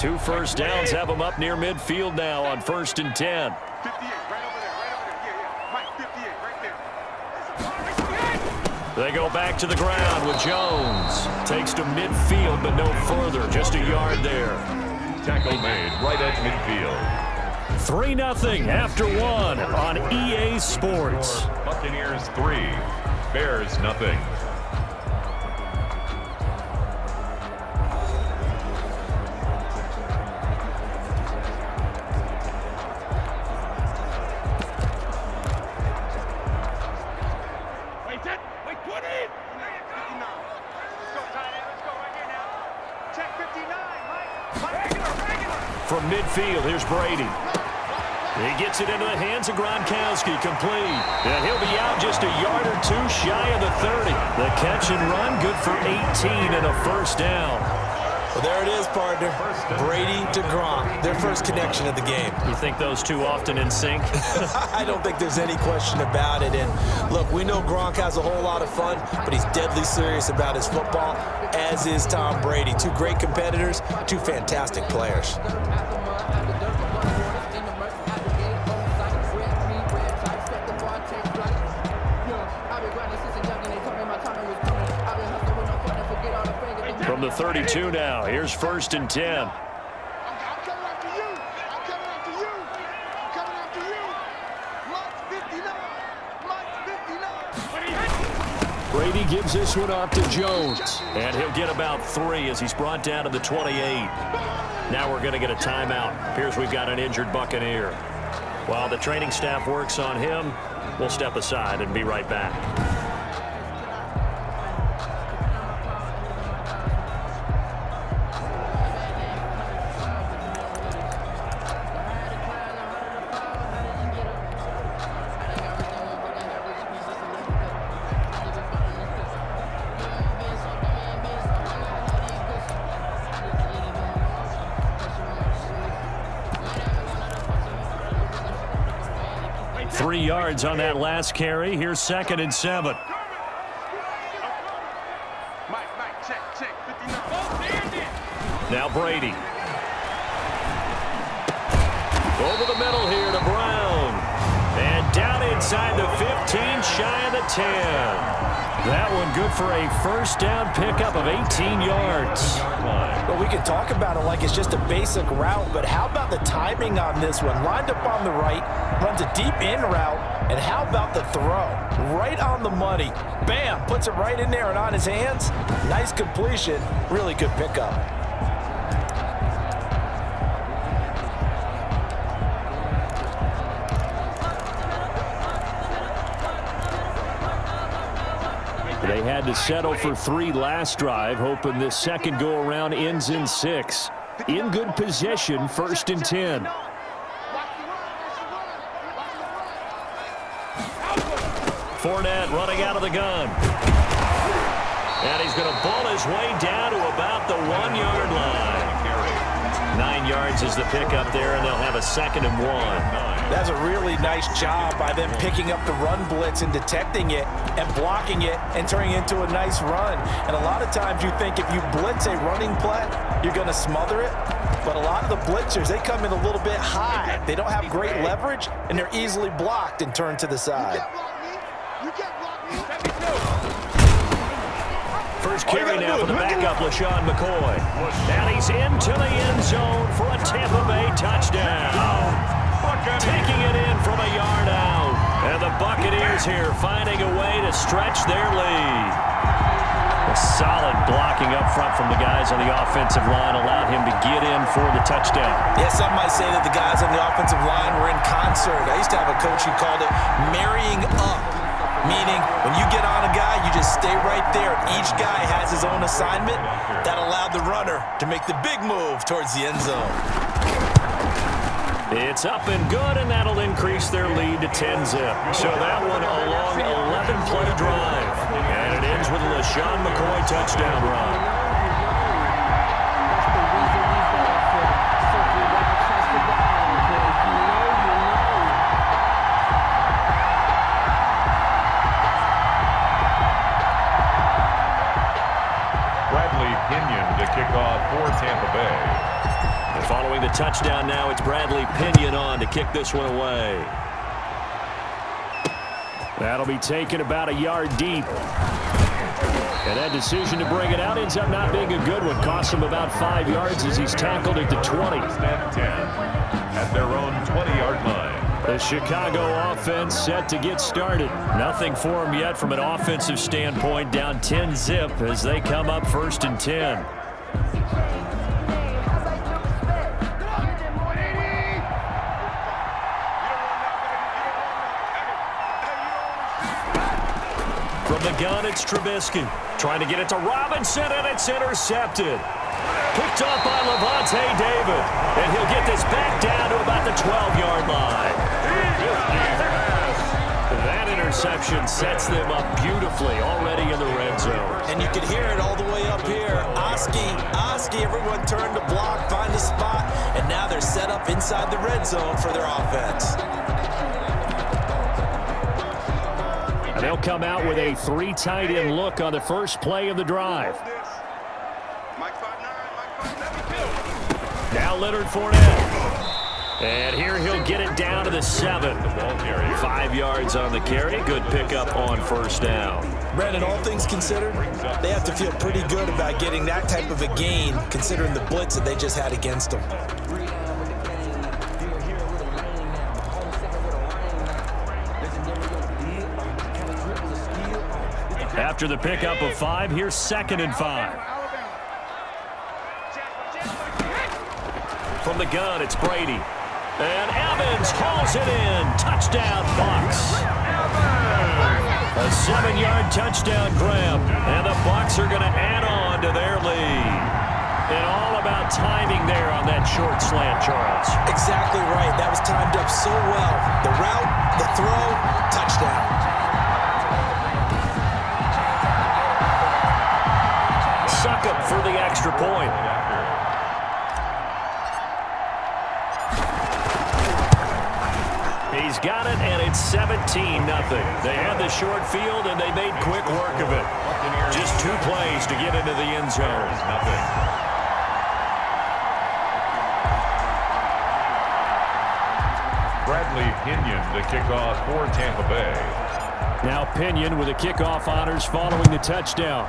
2 first downs have them up near midfield now on 1st and 10. 58, right over there, right over there. Yeah. Mike, 58, right there. They go back to the ground with Jones. Takes to midfield, but no further. Just a yard there. Tackle made right at midfield. 3-0 after 1 on EA Sports. Buccaneers 3, Bears nothing. From midfield, here's Brady. He gets it into the hands of Gronkowski, complete. And he'll be out just a yard or 2 shy of the 30. The catch and run, good for 18 and a first down. Well, there it is, partner. Brady to Gronk, their first connection of the game. You think those two often in sync? I don't think there's any question about it. And look, we know Gronk has a whole lot of fun, but he's deadly serious about his football, as is Tom Brady. 2 great competitors, 2 fantastic players. From the 32 now, here's 1st and 10. I'm coming after you. I'm coming after you. I'm coming after you. Mike's 59. Mike's 59. Brady gives this one off to Jones. And he'll get about 3 as he's brought down to the 28. Now we're going to get a timeout. Appears we've got an injured Buccaneer. While the training staff works on him, we'll step aside and be right back. Three yards on that last carry. Here's 2nd and 7. Mike, check, 59. Now Brady. Over the middle here to Brown. And down inside the 15, shy of the 10. That one good for a first down pickup of 18 yards. Well, we can talk about it like it's just a basic route, but how about the timing on this one? Lined up on the right, runs a deep in route, and how about the throw? Right on the money. Bam, puts it right in there and on his hands. Nice completion, really good pickup. They had to settle for 3 last drive, hoping this second go-around ends in 6. In good possession, 1st and 10. Fournette running out of the gun. And he's going to ball his way down to about the 1-yard line. 9 yards is the pickup there, and they'll have a 2nd and 1. That's a really nice job by them picking up the run blitz and detecting it and blocking it and turning it into a nice run. And a lot of times you think if you blitz a running play, you're going to smother it. But a lot of the blitzers, they come in a little bit high. They don't have great leverage, and they're easily blocked and turned to the side. You can't block me. First carry now for the backup, LaShawn McCoy. And he's into the end zone for a Tampa Bay touchdown. Taking it in from a yard out. And the Buccaneers here finding a way to stretch their lead. A solid blocking up front from the guys on the offensive line allowed him to get in for the touchdown. Yeah, some might say that the guys on the offensive line were in concert. I used to have a coach who called it marrying up, meaning when you get on a guy, you just stay right there. Each guy has his own assignment. That allowed the runner to make the big move towards the end zone. It's up and good, and that'll increase their lead to 10-zip. So that one a long 11-play drive. And it ends with a LaShawn McCoy touchdown run. Bradley Pinion to kick off for Tampa Bay. touchdown now. It's Bradley Pinion on to kick this one away. That'll be taken about a yard deep. And that decision to bring it out ends up not being a good one. Costs him about 5 yards as he's tackled at the 20. And 10 at their own 20-yard line. The Chicago offense set to get started. Nothing for them yet from an offensive standpoint. Down 10-zip as they come up 1st and 10. From the gun, it's Trubisky. Trying to get it to Robinson, and it's intercepted. Picked up by Levante David. And he'll get this back down to about the 12-yard line. That interception sets them up beautifully already in the red zone. And you can hear it all the way up here. Oski, everyone turned to block, find a spot, and now they're set up inside the red zone for their offense. And they'll come out with a 3 tight end look on the first play of the drive. Now Leonard Fournette. And here he'll get it down to the 7. 5 yards on the carry. Good pickup on 1st down. Brandon, all things considered, they have to feel pretty good about getting that type of a gain, considering the blitz that they just had against them. After the pickup of 5, here's 2nd and 5. From the gun, it's Brady. And Evans hauls it in. Touchdown, Bucs. A 7-yard touchdown grab. And the Bucs are going to add on to their lead. And all about timing there on that short slant, Charles. Exactly right. That was timed up so well. The route, the throw, touchdown. Succop for the extra point. He's got it, and it's 17-0. They had the short field, and they made quick work of it. Just 2 plays to get into the end zone. Bradley Pinion, the kickoff for Tampa Bay. Now Pinion with the kickoff honors following the touchdown.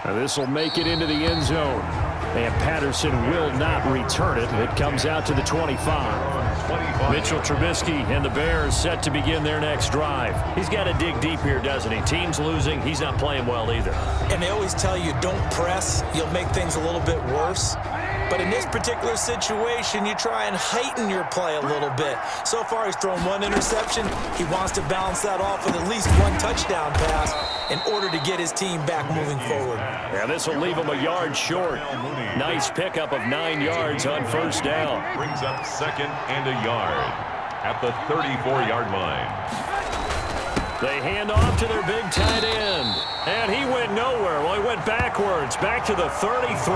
Now this will make it into the end zone. And Patterson will not return it. It comes out to the 25. Mitchell Trubisky and the Bears set to begin their next drive. He's got to dig deep here, doesn't he? Team's losing. He's not playing well either. And they always tell you, don't press. You'll make things a little bit worse. But in this particular situation, you try and heighten your play a little bit. So far, he's thrown 1 interception. He wants to balance that off with at least 1 touchdown pass in order to get his team back moving forward. Yeah, this will leave him a yard short. Nice pickup of 9 yards on 1st down. Brings up 2nd and a yard at the 34-yard line. They hand off to their big tight end. And he went nowhere. Well, he went backwards, back to the 33.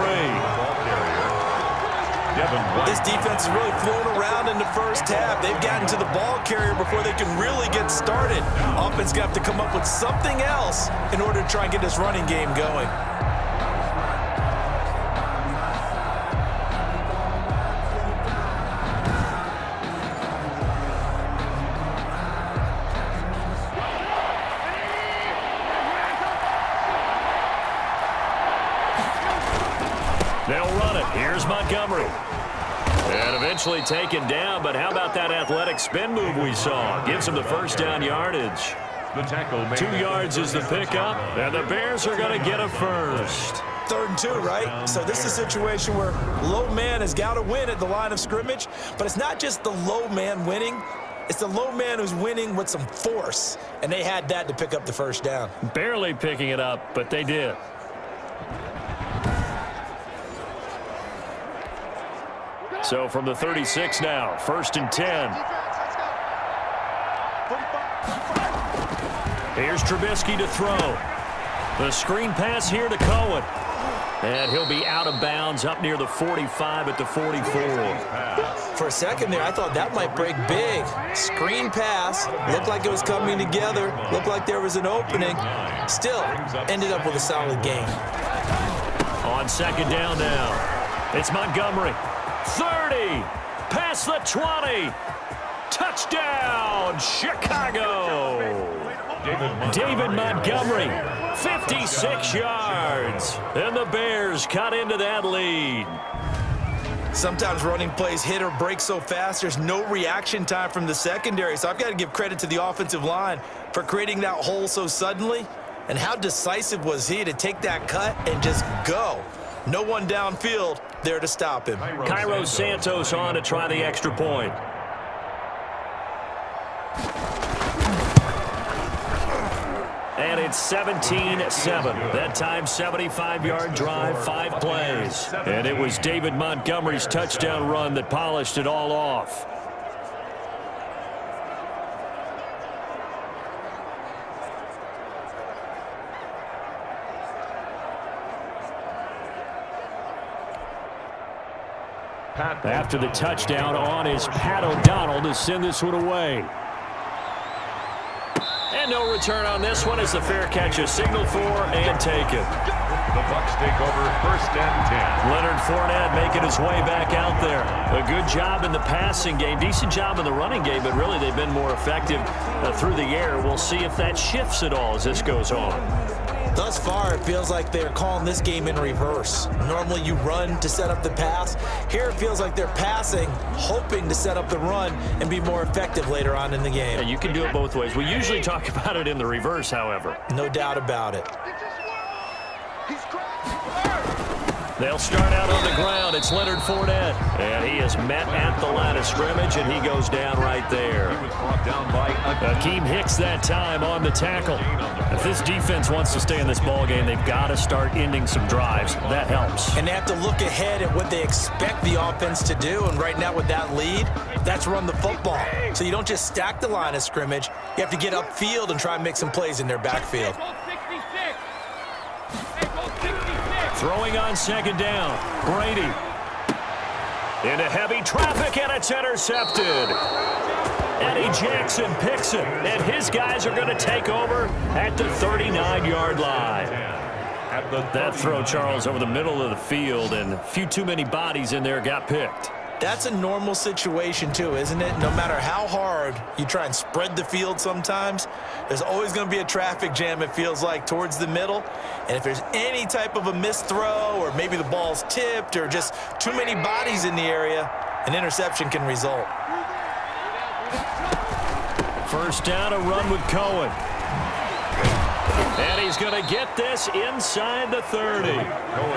This defense is really flown around in the first half. They've gotten to the ball carrier before they can really get started. Offense got to come up with something else in order to try and get this running game going. They'll run it. Here's Montgomery. And eventually taken down, but how about that athletic spin move we saw? Gives him the 1st down yardage. The tackle 2 yards is the pickup, and the Bears are going to get a 1st. 3rd and 2, right? So this is a situation where low man has got to win at the line of scrimmage, but it's not just the low man winning. It's the low man who's winning with some force, and they had that to pick up the 1st down. Barely picking it up, but they did. So from the 36 now, 1st and 10. Here's Trubisky to throw. The screen pass here to Cohen. And he'll be out of bounds up near the 45 at the 44. For a second there, I thought that might break big. Screen pass. Looked like it was coming together. Looked like there was an opening. Still, ended up with a solid game. On on second down now. It's Montgomery. 30. Past the 20. Touchdown, Chicago. David Montgomery, 56 yards. And the Bears cut into that lead. Sometimes running plays hit or break so fast, there's no reaction time from the secondary. So I've got to give credit to the offensive line for creating that hole so suddenly. And how decisive was he to take that cut and just go? No one downfield there to stop him. Cairo Santos on to try the extra point. And it's 17-7. That time, 75-yard drive, 5 plays. And it was David Montgomery's touchdown run that polished it all off. After the touchdown on is Pat O'Donnell to send this one away. And no return on this one as the fair catch is signaled for and taken. The Bucs take over 1st and 10. Leonard Fournette making his way back out there. A good job in the passing game, decent job in the running game, but really they've been more effective through the air. We'll see if that shifts at all as this goes on. Thus far, it feels like they're calling this game in reverse. Normally you run to set up the pass. Here it feels like they're passing, hoping to set up the run and be more effective later on in the game. Yeah, you can do it both ways. We usually talk about it in the reverse, however. No doubt about it. They'll start out on the ground. It's Leonard Fournette. And he is met at the line of scrimmage, and he goes down right there. He was brought down by Akeem Hicks that time on the tackle. If this defense wants to stay in this ballgame, they've got to start ending some drives. That helps. And they have to look ahead at what they expect the offense to do. And right now with that lead, that's run the football. So you don't just stack the line of scrimmage. You have to get upfield and try and make some plays in their backfield. Throwing on second down. Brady. Into heavy traffic, and it's intercepted. Eddie Jackson picks it, and his guys are going to take over at the 39-yard line. That throw, Charles, over the middle of the field, and a few too many bodies in there got picked. That's a normal situation too, isn't it? No matter how hard you try and spread the field sometimes, there's always going to be a traffic jam, it feels like, towards the middle. And if there's any type of a missed throw or maybe the ball's tipped or just too many bodies in the area, an interception can result. First down, a run with Cohen. And he's going to get this inside the 30.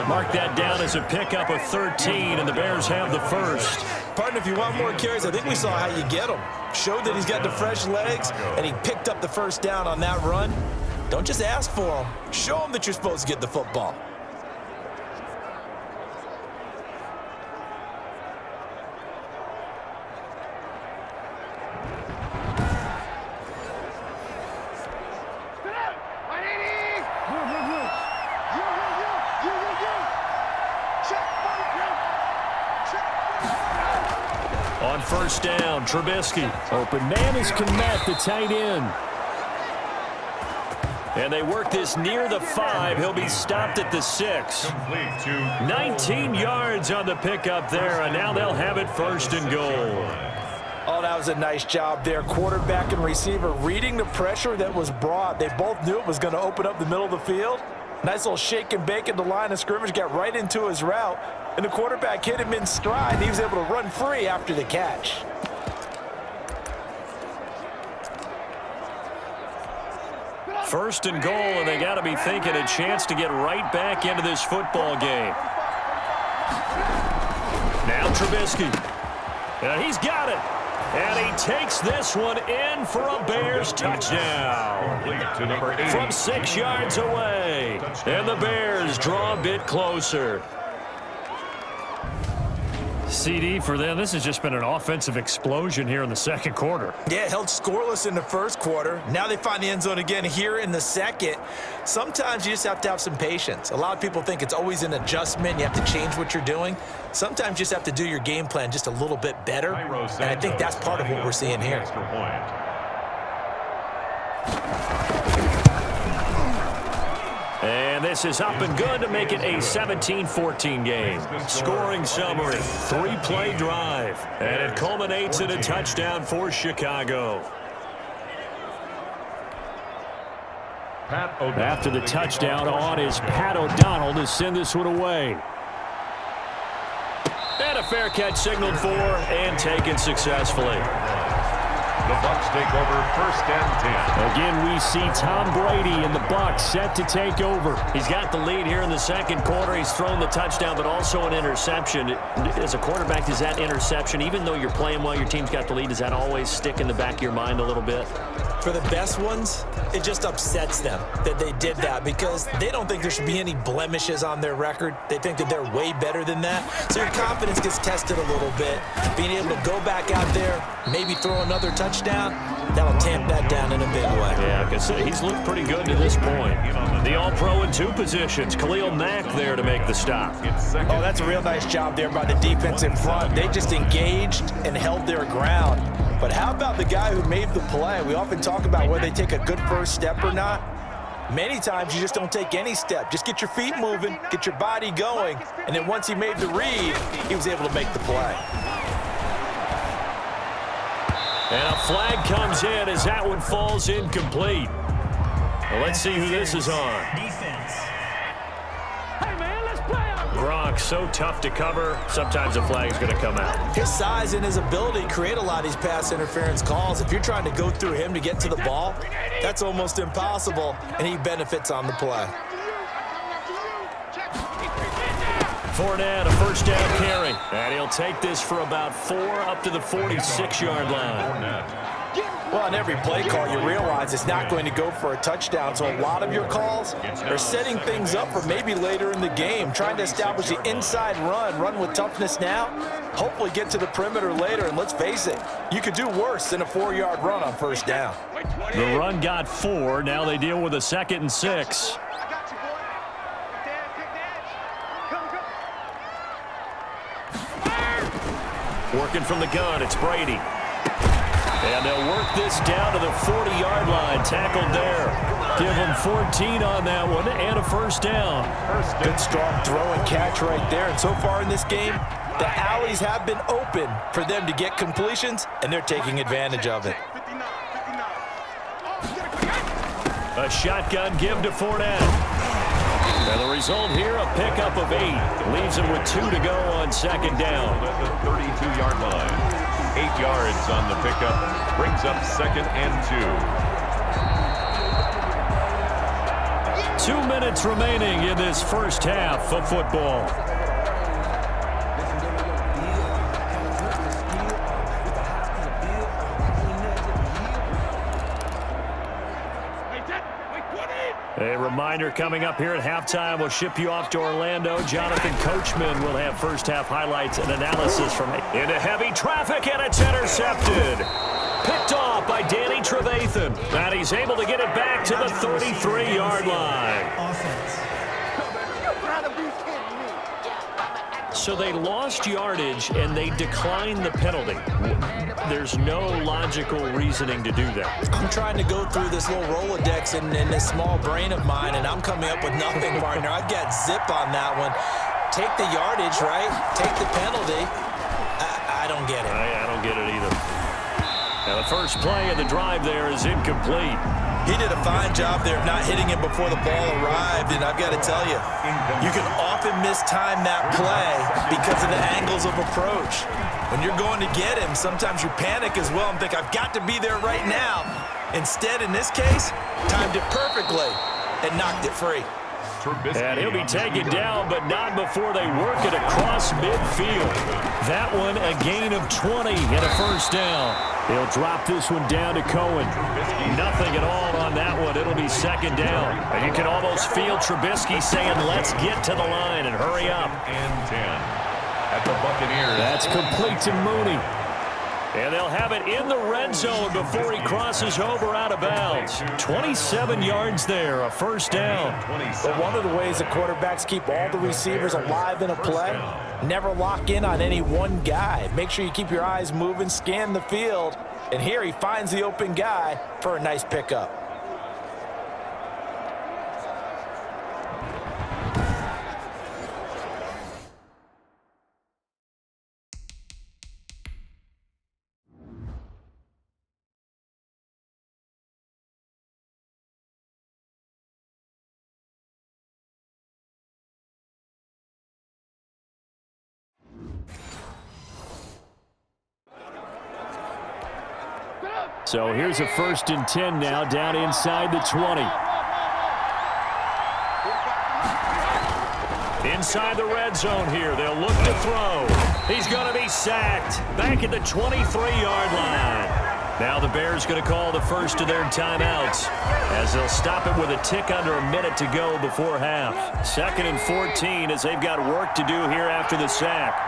Mark that down as a pickup of 13, and the Bears have the first. Partner, if you want more carries, I think we saw how you get them. Showed that he's got the fresh legs, and he picked up the first down on that run. Don't just ask for them. Show them that you're supposed to get the football. On first down, Trubisky. Open man is Kmet, the tight end. And they work this near the 5. He'll be stopped at the 6. 19 yards on the pickup there, and now they'll have it first and goal. Oh, that was a nice job there. Quarterback and receiver reading the pressure that was brought. They both knew it was going to open up the middle of the field. Nice little shake and bake at the line of scrimmage, got right into his route, and the quarterback hit him in stride, and he was able to run free after the catch. First and goal, and they got to be thinking a chance to get right back into this football game. Now Trubisky. And he's got it. And he takes this one in for a Bears touchdown. From 6 yards away. And the Bears draw a bit closer. CD for them. This has just been an offensive explosion here in the second quarter. Yeah, held scoreless in the first quarter. Now they find the end zone again here in the second. Sometimes you just have to have some patience. A lot of people think it's always an adjustment. You have to change what you're doing. Sometimes you just have to do your game plan just a little bit better. And I think that's part of what we're seeing here. And this is up and good to make it a 17-14 game. Scoring summary, 3-play drive. And it culminates in a touchdown for Chicago. After the touchdown, on is Pat O'Donnell to send this one away. And a fair catch signaled for and taken successfully. The Bucs take over 1st and 10. Again, we see Tom Brady and the Bucs set to take over. He's got the lead here in the second quarter. He's thrown the touchdown, but also an interception. As a quarterback, does that interception, even though you're playing well, your team's got the lead, does that always stick in the back of your mind a little bit? For the best ones, it just upsets them that they did that because they don't think there should be any blemishes on their record. They think that they're way better than that. So your confidence gets tested a little bit. Being able to go back out there, maybe throw another touchdown, that'll tamp that down in a big way. Yeah, I can say he's looked pretty good to this point. The All-Pro in 2 positions. Khalil Mack there to make the stop. Oh, that's a real nice job there by the defense in front. They just engaged and held their ground. But how about the guy who made the play? We often talk about whether they take a good first step or not. Many times you just don't take any step. Just get your feet moving, get your body going, and then once he made the read, he was able to make the play. And a flag comes in as that one falls incomplete. Well, let's see who this is on. Gronk, so tough to cover. Sometimes the flag is going to come out. His size and his ability create a lot of these pass interference calls. If you're trying to go through him to get to the ball, that's almost impossible, and he benefits on the play. Fournette, a first down carry. And he'll take this for about 4 up to the 46-yard line. Well, on every play call, you realize it's not going to go for a touchdown. So a lot of your calls are setting things up for maybe later in the game, trying to establish the inside run with toughness now, hopefully get to the perimeter later. And let's face it, you could do worse than a 4-yard run on first down. The run got 4. Now they deal with a 2nd and 6. Working from the gun, it's Brady. And they'll work this down to the 40-yard line. Tackled there. Give them 14 on that one and a first down. Good strong throw and catch right there. And so far in this game, the alleys have been open for them to get completions, and they're taking advantage of it. A shotgun give to Fournette. And the result here, a pickup of 8. Leaves him with 2 to go on 2nd down. At the 32-yard line. 8 yards on the pickup. Brings up 2nd and 2. 2 minutes remaining in this first half of football. A reminder coming up here at halftime. We'll ship you off to Orlando. Jonathan Coachman will have first half highlights and analysis from into heavy traffic, and it's intercepted. Picked off by Danny Trevathan. And he's able to get it back to the 33-yard line. So they lost yardage, and they declined the penalty. There's no logical reasoning to do that. I'm trying to go through this little Rolodex in this small brain of mine, and I'm coming up with nothing, partner. I've got zip on that one. Take the yardage, right? Take the penalty. I don't get it. I don't get it either. Now the first play of the drive there is incomplete. He did a fine job there of not hitting him before the ball arrived, and I've got to tell you, you can often mistime that play because of the angles of approach. When you're going to get him, sometimes you panic as well and think, I've got to be there right now. Instead, in this case, timed it perfectly and knocked it free. And he'll be taken down, but not before they work it across midfield. That one, a gain of 20 and a first down. He'll drop this one down to Cohen. Nothing at all on that one. It'll be 2nd down. And you can almost feel Trubisky saying, let's get to the line and hurry up. And 10 at the Buccaneers. That's complete to Mooney. And they'll have it in the red zone before he crosses over out of bounds. 27 yards there, a first down. But one of the ways the quarterbacks keep all the receivers alive in a play, never lock in on any one guy. Make sure you keep your eyes moving, scan the field, and here he finds the open guy for a nice pickup. So here's a 1st and 10 now down inside the 20. Inside the red zone here. They'll look to throw. He's going to be sacked back at the 23-yard line. Now the Bears going to call the first of their timeouts as they'll stop it with a tick under a minute to go before half. 2nd and 14 as they've got work to do here after the sack.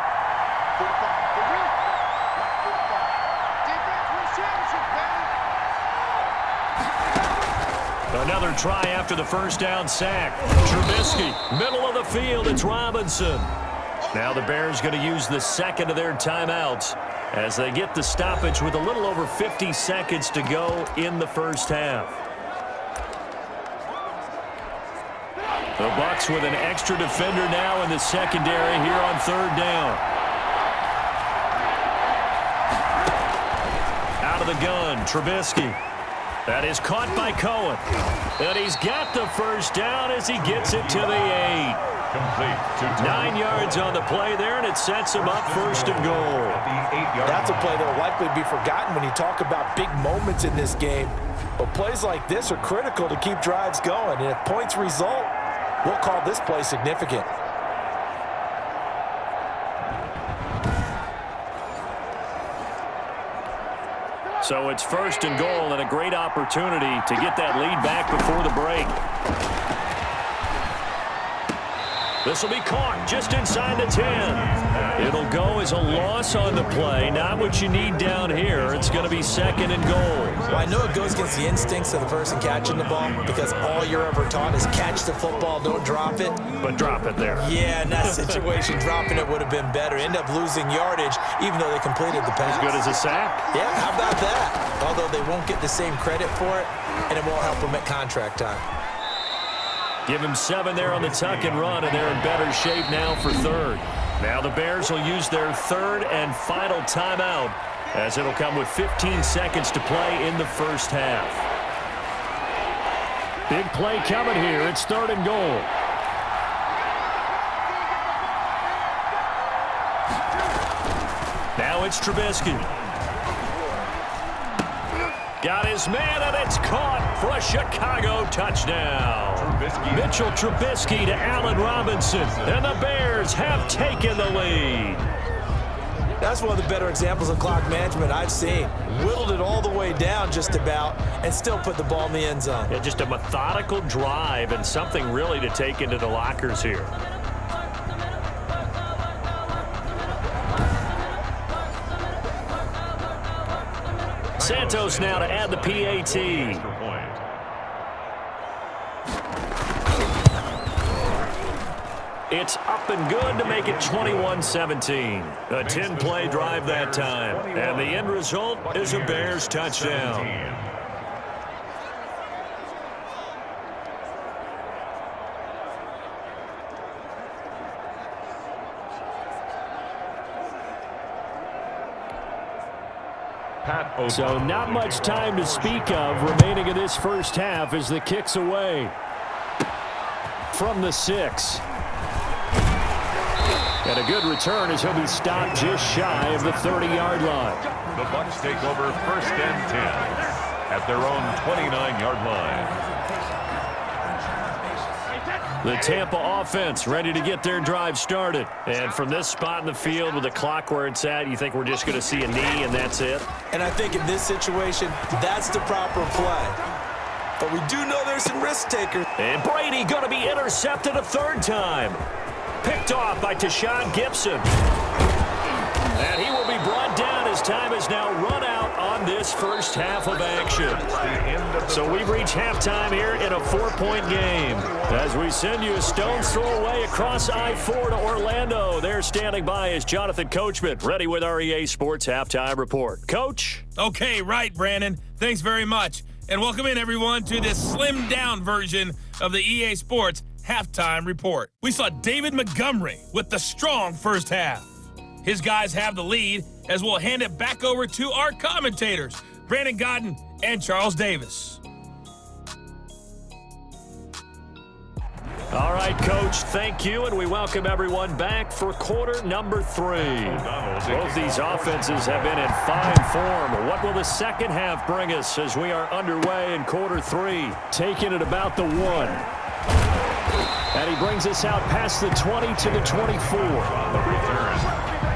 Another try after the first down sack. Trubisky, middle of the field, it's Robinson. Now the Bears going to use the 2nd of their timeouts as they get the stoppage with a little over 50 seconds to go in the first half. The Bucs with an extra defender now in the secondary here on 3rd down. Out of the gun, Trubisky. That is caught by Cohen. And he's got the first down as he gets it to the 8. Complete. 9 yards on the play there, and it sets him up 1st and goal. That's a play that will likely be forgotten when you talk about big moments in this game. But plays like this are critical to keep drives going. And if points result, we'll call this play significant. So it's 1st and goal and a great opportunity to get that lead back before the break. This will be caught just inside the 10. It'll go as a loss on the play. Not what you need down here. It's going to be 2nd and goal. Well, I know it goes against the instincts of the person catching the ball because all you're ever taught is catch the football, don't drop it. But drop it there. Yeah, in that situation, dropping it would have been better. End up losing yardage even though they completed the pass. As good as a sack? Yeah, how about that? Although they won't get the same credit for it, and it won't help them at contract time. Give him 7 there on the tuck and run, and they're in better shape now for 3rd. Now the Bears will use their 3rd and final timeout as it'll come with 15 seconds to play in the first half. Big play coming here. It's 3rd and goal. Now it's Trubisky. Got his man, and it's caught for a Chicago touchdown. Mitchell Trubisky to Allen Robinson, and the Bears have taken the lead. That's one of the better examples of clock management I've seen. Whittled it all the way down just about and still put the ball in the end zone. Yeah, just a methodical drive and something really to take into the lockers here. Santos now to add the PAT. It's up and good to make it 21-17. A 10-play drive that time. And the end result is a Bears touchdown. So not much time to speak of remaining in this first half as the kick's away from the 6. And a good return as he'll be stopped just shy of the 30-yard line. The Bucs take over 1st and 10 at their own 29-yard line. The Tampa offense ready to get their drive started. And from this spot in the field with the clock where it's at, you think we're just going to see a knee and that's it? And I think in this situation, that's the proper play. But we do know there's some risk takers. And Brady going to be intercepted a 3rd time. Picked off by Tashawn Gibson. And he will be brought down as time is now run out on this first half of action. So we've reached halftime here in a 4-point game. As we send you a stone's throw away across I-4 to Orlando. There standing by is Jonathan Coachman, ready with our EA Sports Halftime Report. Coach? Okay, right, Brandon. Thanks very much. And welcome in, everyone, to this slimmed-down version of the EA Sports Halftime Report. We saw David Montgomery with the strong first half. His guys have the lead as we'll hand it back over to our commentators, Brandon Godden and Charles Davis. All right, Coach, thank you, and we welcome everyone back for quarter number 3. Both these offenses have been in fine form. What will the second half bring us as we are underway in quarter 3? Taking it about the 1. And he brings us out past the 20 to the 24. On the return,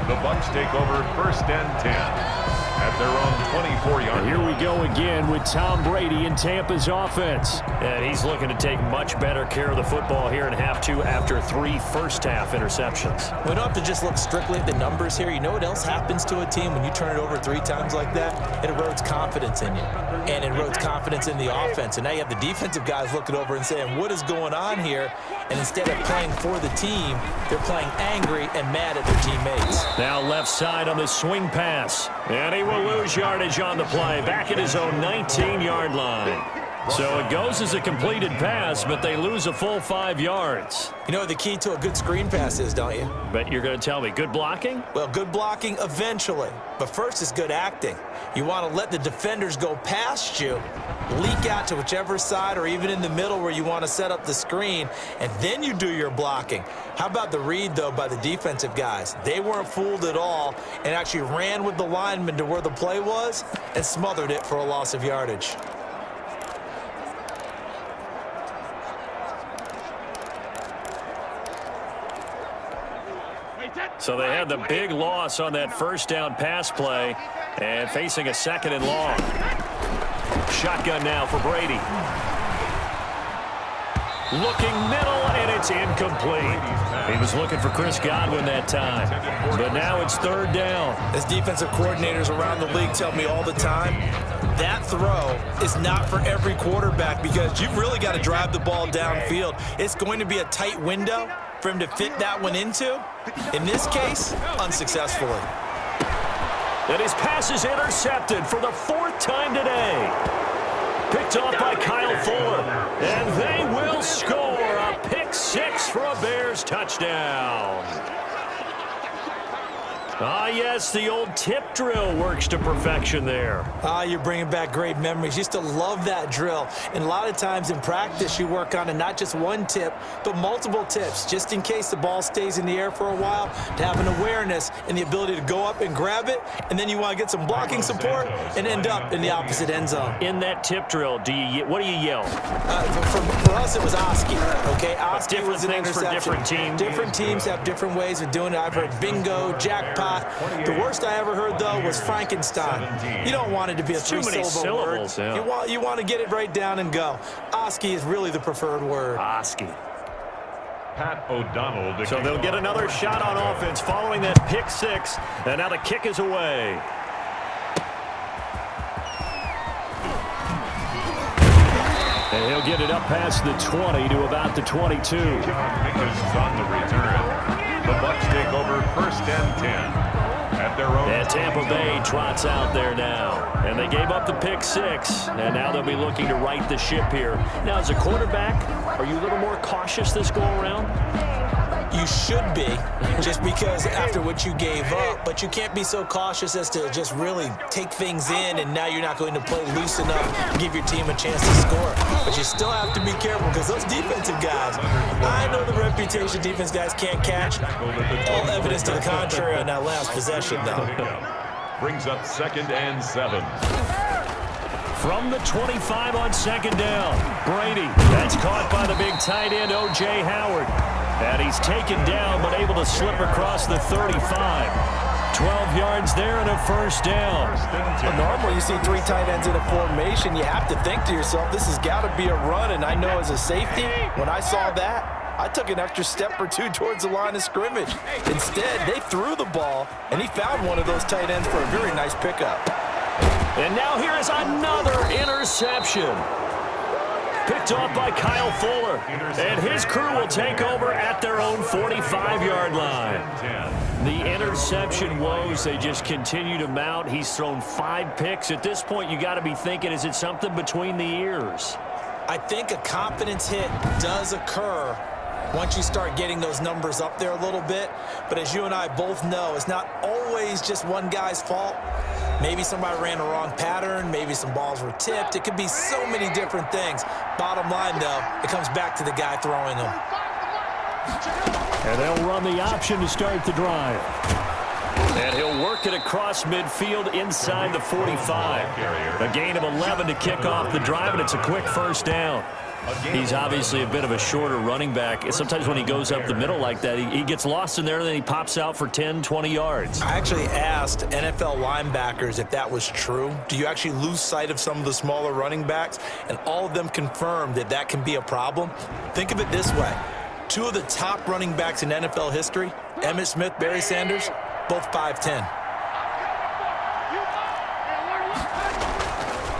the Bucs take over first and 10. At their own 24-yard. Here we go again with Tom Brady in Tampa's offense. And he's looking to take much better care of the football here in half 2 after 3 first-half interceptions. We don't have to just look strictly at the numbers here. You know what else happens to a team when you turn it over 3 times like that? It erodes confidence in you. And it erodes confidence in the offense. And now you have the defensive guys looking over and saying, what is going on here? And instead of playing for the team, they're playing angry and mad at their teammates. Now left side on the swing pass. And he will lose yardage on the play, back at his own 19-yard line. So it goes as a completed pass, but they lose a full 5 yards. You know what the key to a good screen pass is, don't you? Bet you're going to tell me, good blocking? Well, good blocking eventually. But first is good acting. You want to let the defenders go past you, leak out to whichever side or even in the middle where you want to set up the screen, and then you do your blocking. How about the read, though, by the defensive guys? They weren't fooled at all and actually ran with the lineman to where the play was and smothered it for a loss of yardage. So they had the big loss on that first down pass play and facing a second and long. Shotgun now for Brady. Looking middle, and it's incomplete. He was looking for Chris Godwin that time, but now it's third down. As defensive coordinators around the league tell me all the time, that throw is not for every quarterback because you've really got to drive the ball downfield. It's going to be a tight window for him to fit that one into. In this case, unsuccessfully. And his pass is intercepted for the 4th time today. Picked off by Kyle Fuller. And they will score a pick 6 for a Bears touchdown. Ah, yes, the old tip drill works to perfection there. You're bringing back great memories. Used to love that drill. And a lot of times in practice, you work on it, not just one tip, but multiple tips, just in case the ball stays in the air for a while, to have an awareness and the ability to go up and grab it, and then you want to get some blocking support and end up in the opposite end zone. In that tip drill, what do you yell? For us, it was Oski. Okay, Oski different was an things interception. for different teams. Different teams have different ways of doing it. I've heard bingo, jackpot. The worst I ever heard, though, was Frankenstein. You don't want it to be a Too many three-syllable syllables, word. yeah. You want to get it right down and go. Oski is really the preferred word. Oski. Pat O'Donnell. So they'll get another shot on offense following that pick 6, and now the kick is away. And he'll get it up past the 20 to about the 22. Pickens on the return. The Bucs take over first and 10 at their own. And Tampa Bay trots out there now. And they gave up the pick 6, and now they'll be looking to right the ship here. Now, as a quarterback, are you a little more cautious this go-around? You should be, just because after what you gave up, but you can't be so cautious as to just really take things in, and now you're not going to play loose enough to give your team a chance to score. But you still have to be careful because those defensive guys, I know the reputation defense guys can't catch. All evidence to the contrary on that last possession, though. Brings up 2nd and 7. From the 25 on 2nd down, Brady. That's caught by the big tight end, O.J. Howard. And he's taken down, but able to slip across the 35. 12 yards there and a first down. Well, normally you see 3 tight ends in a formation, you have to think to yourself, this has got to be a run. And I know as a safety, when I saw that, I took an extra step or 2 towards the line of scrimmage. Instead, they threw the ball, and he found one of those tight ends for a very nice pickup. And now here is another interception. Picked off by Kyle Fuller. And his crew will take over at their own 45-yard line. The interception woes, they just continue to mount. He's thrown 5 picks. At this point, you got to be thinking, is it something between the ears? I think a confidence hit does occur once you start getting those numbers up there a little bit. But as you and I both know, it's not always just one guy's fault. Maybe somebody ran a wrong pattern. Maybe some balls were tipped. It could be so many different things. Bottom line, though, it comes back to the guy throwing them. And they'll run the option to start the drive. And he'll work it across midfield inside the 45. A gain of 11 to kick off the drive, and it's a quick first down. He's obviously a bit of a shorter running back. Sometimes when he goes up the middle like that, he gets lost in there, and then he pops out for 10, 20 yards. I actually asked NFL linebackers if that was true. Do you actually lose sight of some of the smaller running backs? And all of them confirmed that that can be a problem. Think of it this way. Two of the top running backs in NFL history, Emmitt Smith, Barry Sanders, both 5'10".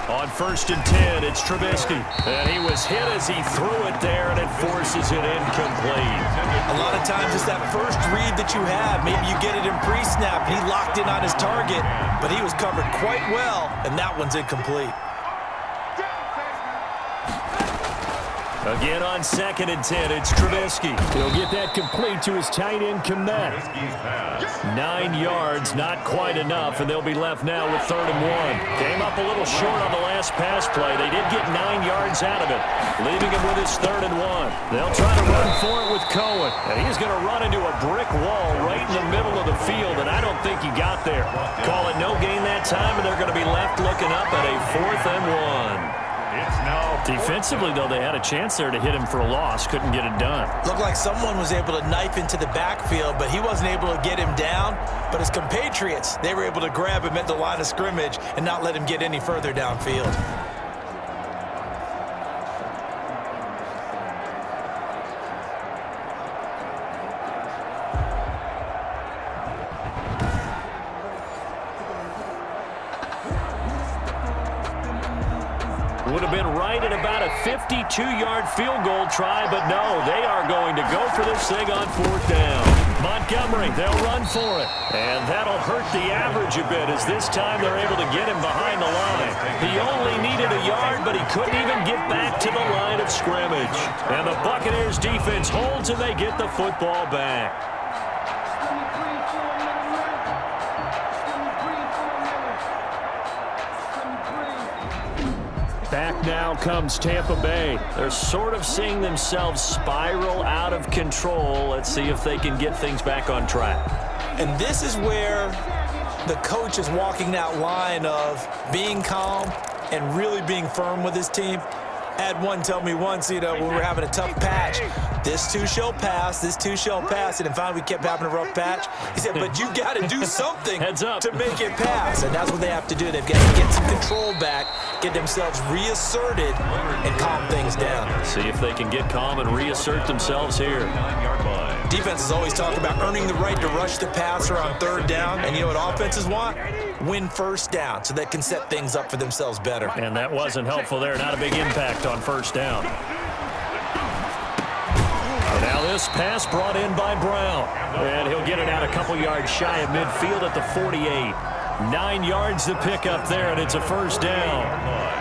On 1st and 10, it's Trubisky. And he was hit as he threw it there, and it forces it incomplete. A lot of times it's that first read that you have. Maybe you get it in pre-snap, and he locked in on his target, but he was covered quite well, and that one's incomplete. Again on 2nd and 10, it's Trubisky. He'll get that complete to his tight end, Kmet. 9 yards, not quite enough, and they'll be left now with 3rd and 1. Came up a little short on the last pass play. They did get 9 yards out of it, leaving him with his 3rd and 1. They'll try to run for it with Cohen, and he's going to run into a brick wall right in the middle of the field, and I don't think he got there. Call it no gain that time, and they're going to be left looking up at a 4th and 1. Defensively, though, they had a chance there to hit him for a loss. Couldn't get it done. Looked like someone was able to knife into the backfield, but he wasn't able to get him down. But his compatriots, they were able to grab him at the line of scrimmage and not let him get any further downfield. Would have been right at about a 52-yard field goal try, but no, they are going to go for this thing on 4th down. Montgomery, they'll run for it. And that'll hurt the average a bit, as this time they're able to get him behind the line. He only needed a yard, but he couldn't even get back to the line of scrimmage. And the Buccaneers defense holds, and they get the football back. Back now comes Tampa Bay. They're sort of seeing themselves spiral out of control. Let's see if they can get things back on track. And this is where the coach is walking that line of being calm and really being firm with his team. I had one tell me once, when we were having a tough patch, this too shall pass, this too shall pass. And finally we kept having a rough patch. He said, but you got to do something to make it pass. And that's what they have to do. They've got to get some control back, get themselves reasserted, and calm things down. See if they can get calm and reassert themselves here. Defenses always talk about earning the right to rush the passer on 3rd down. And you know what offenses want? Win 1st down so they can set things up for themselves better. And that wasn't helpful there. Not a big impact on 1st down. Now this pass brought in by Brown. And he'll get it out a couple yards shy of midfield at the 48. 9 yards to pick up there, and it's a 1st down.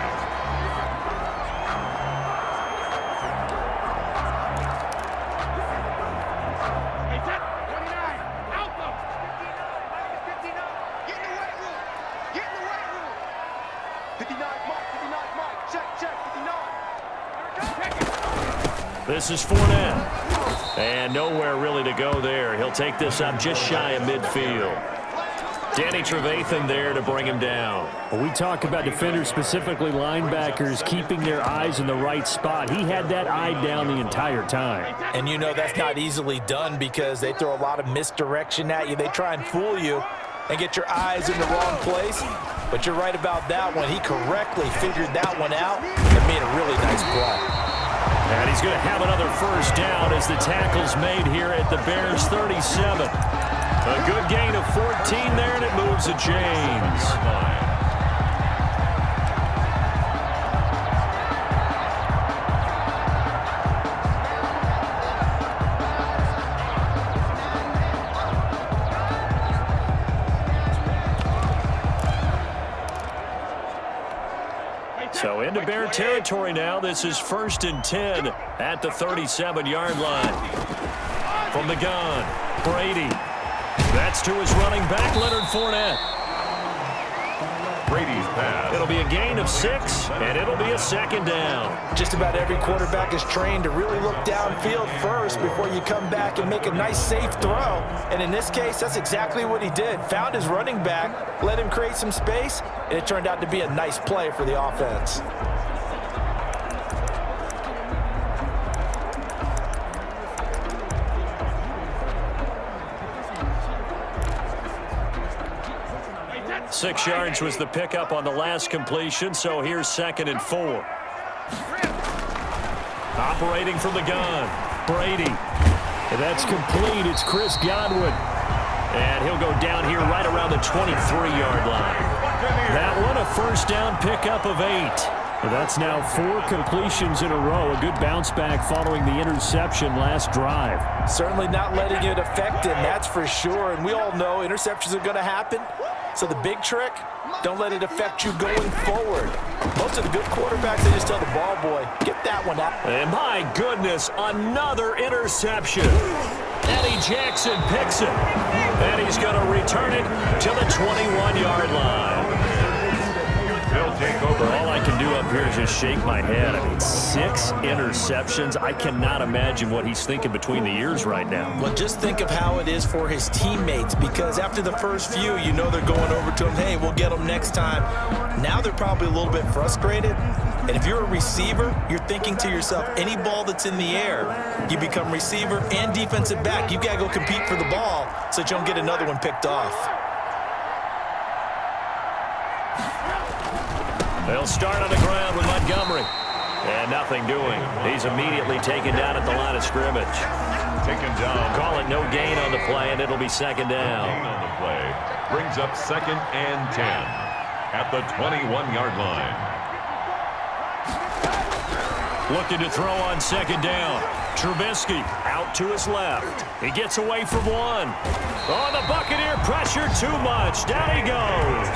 This is Fournette. And nowhere really to go there. He'll take this up just shy of midfield. Danny Trevathan there to bring him down. Well, we talk about defenders, specifically linebackers, keeping their eyes in the right spot. He had that eye down the entire time. And you know that's not easily done because they throw a lot of misdirection at you. They try and fool you and get your eyes in the wrong place. But you're right about that one. He correctly figured that one out and made a really nice play. And he's going to have another 1st down as the tackle's made here at the Bears 37. A good gain of 14 there, and it moves to James. So into Bear territory now. This is 1st and 10 at the 37-yard line. From the gun, Brady. That's to his running back, Leonard Fournette. Brady's pass. It'll be a gain of 6, and it'll be a second down. Just about every quarterback is trained to really look downfield first before you come back and make a nice, safe throw. And in this case, that's exactly what he did. Found his running back, let him create some space, and it turned out to be a nice play for the offense. Six yards was the pickup on the last completion, so here's 2nd and 4. Operating from the gun, Brady. And that's complete. It's Chris Godwin. And he'll go down here right around the 23-yard line. That one a first down pickup of 8. Well, that's now 4 completions in a row. A good bounce back following the interception last drive. Certainly not letting it affect him, that's for sure. And we all know interceptions are going to happen. So the big trick, don't let it affect you going forward. Most of the good quarterbacks, they just tell the ball boy, get that one out. And my goodness, another interception. Eddie Jackson picks it. And he's going to return it to the 21-yard line. They'll take over. All I can do up here is just shake my head. I mean, 6 interceptions. I cannot imagine what he's thinking between the ears right now. Well, just think of how it is for his teammates, because after the first few, you know they're going over to him, hey, we'll get them next time. Now they're probably a little bit frustrated. And if you're a receiver, you're thinking to yourself, any ball that's in the air, you become receiver and defensive back. You've got to go compete for the ball so that you don't get another one picked off. They'll start on the ground with Montgomery. And nothing doing. He's immediately taken down at the line of scrimmage. Taken down. Call it no gain on the play, and it'll be second down. Gain on the play. Brings up 2nd and 10 at the 21-yard line. Looking to throw on second down. Trubisky out to his left. He gets away from one. Oh, the Buccaneer pressure too much. Down he goes.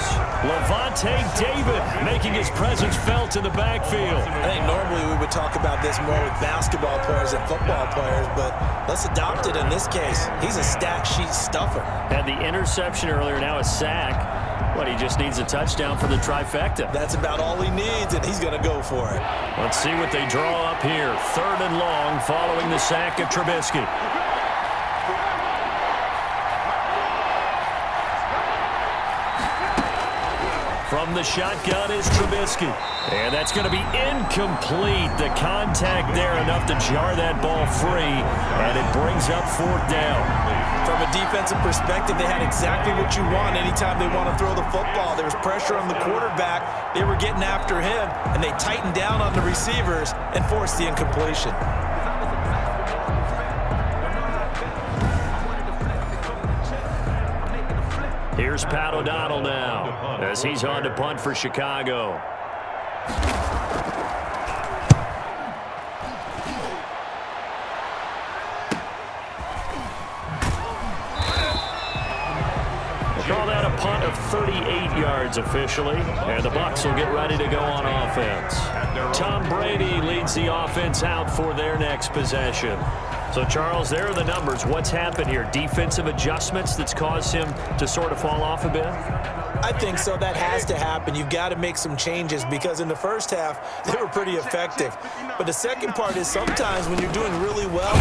Levante David making his presence felt in the backfield. I think normally we would talk about this more with basketball players and football players, but let's adopt it in this case. He's a stat sheet stuffer. Had the interception earlier, now a sack. But he just needs a touchdown for the trifecta. That's about all he needs, and he's going to go for it. Let's see what they draw up here. 3rd and long following the sack of Trubisky. From the shotgun is Trubisky. And that's going to be incomplete. The contact there enough to jar that ball free. And it brings up 4th down. From a defensive perspective, they had exactly what you want anytime they want to throw the football. There was pressure on the quarterback. They were getting after him, and they tightened down on the receivers and forced the incompletion. Here's Pat O'Donnell now as he's on to punt for Chicago. Call that a punt of 38 yards officially, and the Bucs will get ready to go on offense. Tom Brady leads the offense out for their next possession. So, Charles, there are the numbers. What's happened here? Defensive adjustments that's caused him to sort of fall off a bit? I think so. That has to happen. You've got to make some changes because in the first half, they were pretty effective. But the second part is sometimes when you're doing really well,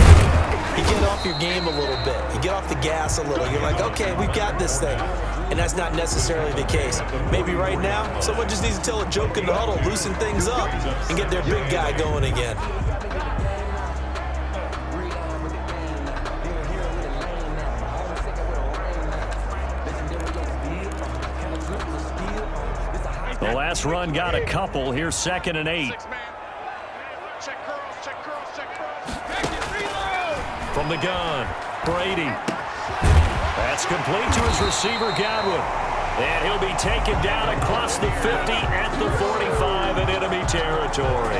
you get off your game a little bit. You get off the gas a little. You're like, okay, we've got this thing. And that's not necessarily the case. Maybe right now, someone just needs to tell a joke in the huddle, loosen things up, and get their big guy going again. The last run got a couple. Here's 2nd and 8. From the gun, Brady. That's complete to his receiver, Godwin. And he'll be taken down across the 50 at the 45 in enemy territory.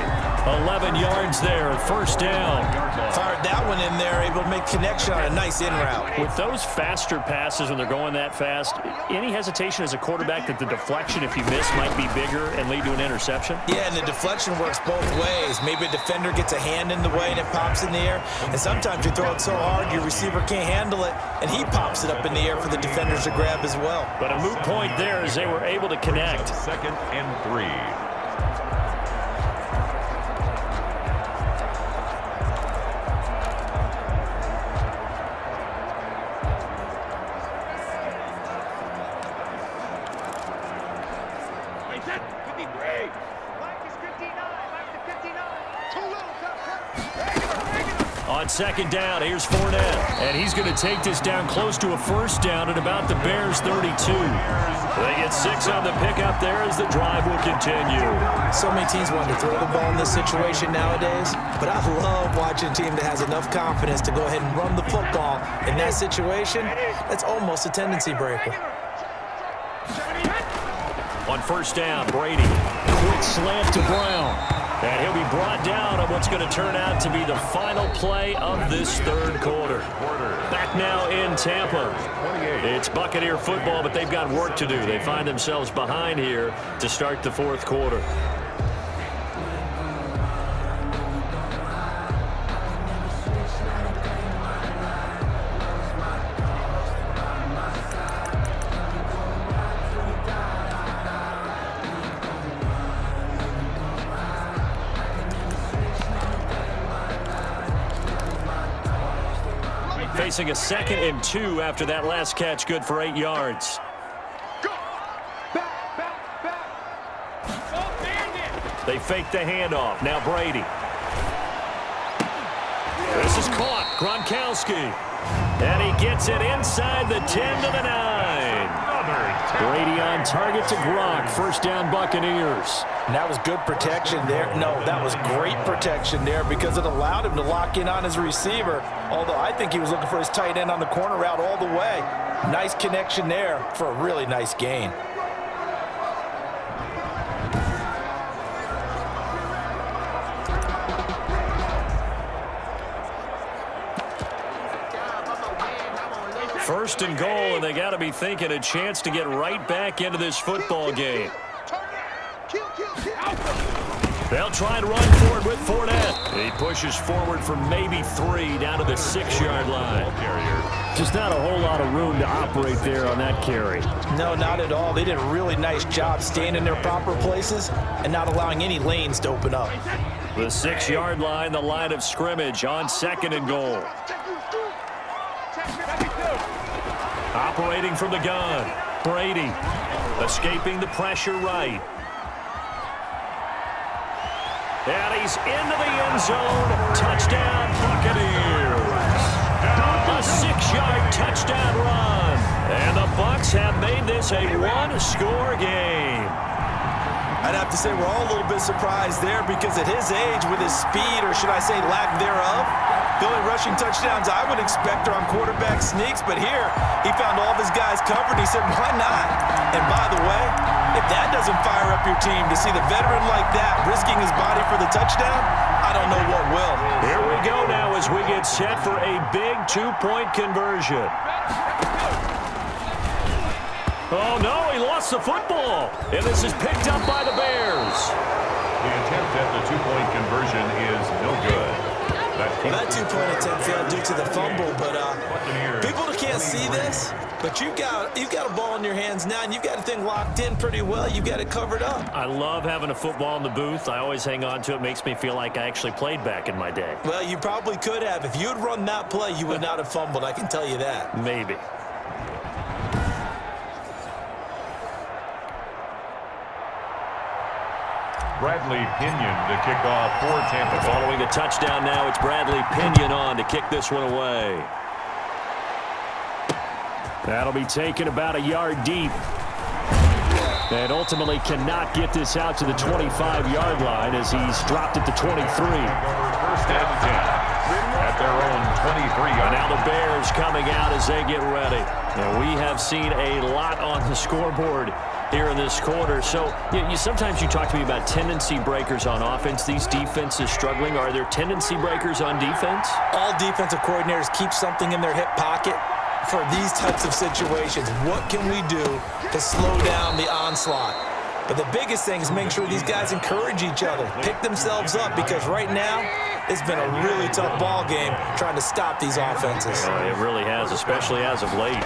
11 yards there, 1st down. Fired that one in there, able to make connection on a nice in route. With those faster passes when they're going that fast, any hesitation as a quarterback that the deflection, if you miss, might be bigger and lead to an interception? Yeah, and the deflection works both ways. Maybe a defender gets a hand in the way and it pops in the air. And sometimes you throw it so hard your receiver can't handle it, and he pops it up in the air for the defenders to grab as well. But a moot point there as they were able to connect. 2nd and 3. On 2nd down, here's Fournette. And he's going to take this down close to a 1st down at about the Bears' 32. They get 6 on the pickup there as the drive will continue. So many teams want to throw the ball in this situation nowadays, but I love watching a team that has enough confidence to go ahead and run the football. In that situation, that's almost a tendency breaker. On 1st down, Brady. Quick slant to Brown. And he'll be brought down on what's going to turn out to be the final play of this 3rd quarter. Back now in Tampa. It's Buccaneer football, but they've got work to do. They find themselves behind here to start the 4th quarter. Facing a 2nd and 2 after that last catch, good for 8 yards. They fake the handoff. Now Brady. This is caught. Gronkowski. And he gets it inside the 10 to the 9. Brady on target to Gronk. 1st down Buccaneers. And that was good protection there. No, that was great protection there because it allowed him to lock in on his receiver. Although I think he was looking for his tight end on the corner route all the way. Nice connection there for a really nice gain. First and goal, and they got to be thinking a chance to get right back into this football game. They'll try and run for it with Fournette. He pushes forward for maybe 3 down to the 6-yard line. Just not a whole lot of room to operate there on that carry. No, not at all. They did a really nice job staying in their proper places and not allowing any lanes to open up. The 6-yard line, the line of scrimmage on 2nd and goal. Operating from the gun, Brady escaping the pressure right. And he's into the end zone. Touchdown, Buccaneers. A 6-yard touchdown run. And the Bucs have made this a 1-score game. I'd have to say we're all a little bit surprised there because at his age, with his speed, or should I say lack thereof, the only rushing touchdowns I would expect are on quarterback sneaks, but here he found all of his guys covered. He said, why not? And by the way, if that doesn't fire up your team to see the veteran like that risking his body for the touchdown, I don't know what will. Here we go now as we get set for a big 2-point conversion. Oh, no, he lost the football. And this is picked up by the Bears. The attempt at the 2-point conversion is no good. That 2-point attempt failed due to the fumble, but people can't see this, but you've got a ball in your hands now, and you've got a thing locked in pretty well. You've got it covered up. I love having a football in the booth. I always hang on to it. Makes me feel like I actually played back in my day. Well, you probably could have. If you had run that play, you would not have fumbled. I can tell you that. Maybe. Bradley Pinion to kick off for Tampa. Following a touchdown now, it's Bradley Pinion on to kick this one away. That'll be taken about a yard deep. And ultimately cannot get this out to the 25-yard line as he's dropped it to 23. 1st and 10 at their own 23-yard. And now the Bears coming out as they get ready. And we have seen a lot on the scoreboard here in this quarter. So sometimes you talk to me about tendency breakers on offense. These defenses struggling. Are there tendency breakers on defense? All defensive coordinators keep something in their hip pocket for these types of situations. What can we do to slow down the onslaught? But the biggest thing is making sure these guys encourage each other, pick themselves up, because right now it's been a really tough ball game trying to stop these offenses. It really has, especially as of late.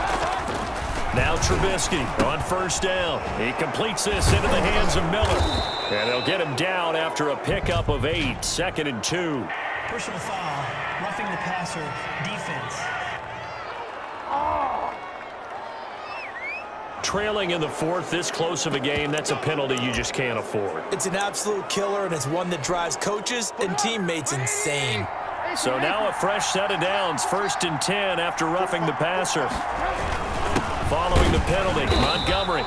Now Trubisky on first down. He completes this into the hands of Miller. And they'll get him down after a pickup of 8, 2nd and 2. Personal foul, roughing the passer, defense. Trailing in the 4th, this close of a game, that's a penalty you just can't afford. It's an absolute killer, and it's one that drives coaches and teammates insane. So now a fresh set of downs, 1st and 10 after roughing the passer. Following the penalty, Montgomery.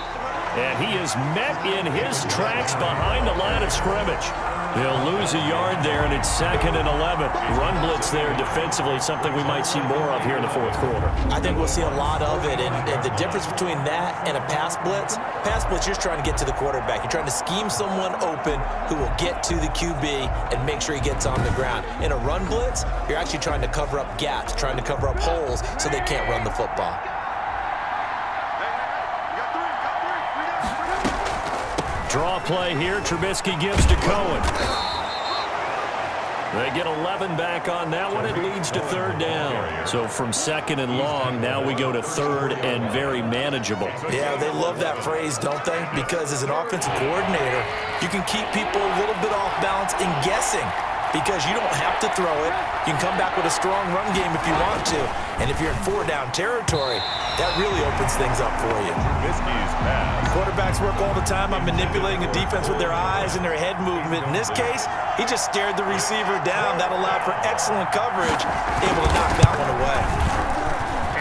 And he is met in his tracks behind the line of scrimmage. He'll lose a yard there, and it's 2nd and 11. Run blitz there defensively, something we might see more of here in the 4th quarter. I think we'll see a lot of it, and the difference between that and a pass blitz, you're just trying to get to the quarterback. You're trying to scheme someone open who will get to the QB and make sure he gets on the ground. In a run blitz, you're actually trying to cover up gaps, trying to cover up holes so they can't run the football. Draw play here. Trubisky gives to Cohen. They get 11 back on that one. It leads to 3rd down. So from 2nd and long, now we go to 3rd and very manageable. Yeah, they love that phrase, don't they? Because as an offensive coordinator, you can keep people a little bit off balance and guessing. Because you don't have to throw it. You can come back with a strong run game if you want to. And if you're in 4-down territory, that really opens things up for you. Trubisky's pass. Quarterbacks work all the time on manipulating a defense with their eyes and their head movement. In this case, he just stared the receiver down. That allowed for excellent coverage, able to knock that one away.